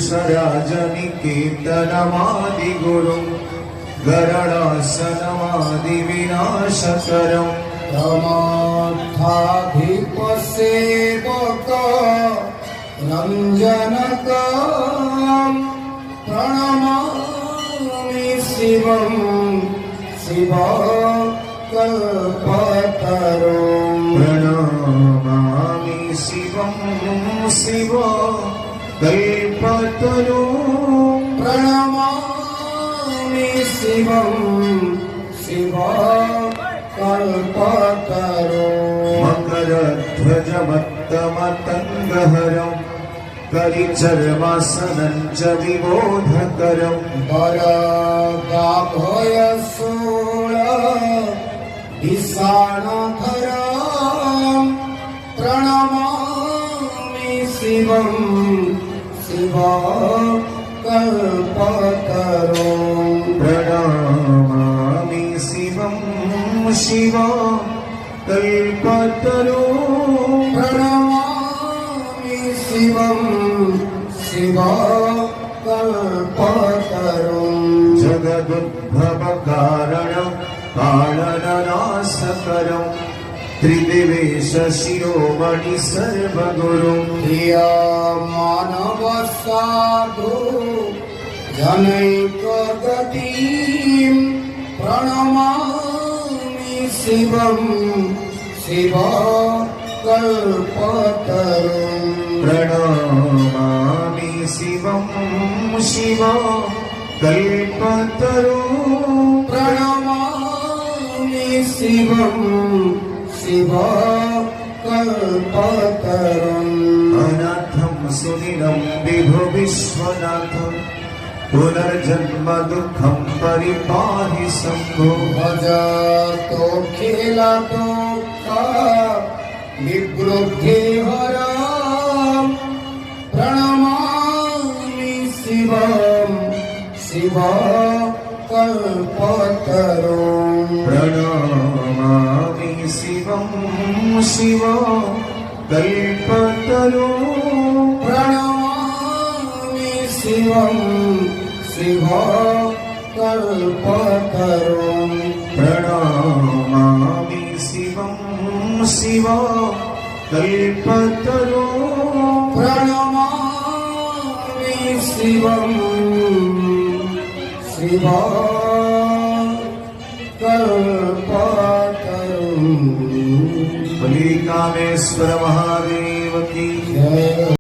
वृषराजनिकेतनमादिगुरुं गरुडासनमादिविनाशकरम् प्रमथाधिपसेवक रञ्जनकं प्रणमामि शिवं शिवकल्पतरुं प्रणमामि शिवं शिवकल्पतरुं प्रणमामि शिवं शिवकल्पतरुं मकरध्वजमत्तमतङ्गहरं करिचर्मासनं च विबोधकरं वरदाभयशूल विषाणधरं प्रणमामि शिवं शिवकल्पतरुं प्रणमामि शिवं शिवकल्पतरुं प्रणमामि शिवं शिवकल्पतरुं जगदुद्भवकारणं कारणनाशकरं त्रिदिवेश शिरोमणि सर्वगुरुं प्रियमानवसाधु जनैकगतिं प्रणमामि शिवं शिवकल्पतरुं प्रणमामि शिवं शिवकल्पतरुं प्रणमामि शिवं शिवकल्पतरुं अनाथं सुनिलं विभो विश्वनाथं पुनर्जन्म दुःखं परिपाहि शम्भो भजतोऽखिलदुःख निवृत्तिहरं प्रणमामि शिवं शिवकल्पतरुं प्रणमामि शिवं शिवकल्पतरुं प्रणमामि शिवं शिवकल्पतरुं प्रणमामि शिवं शिवकल्पतरुं प्रणमामि शिवं शिवकल्पतरुं बलिकामेश्वर महादेव की जय।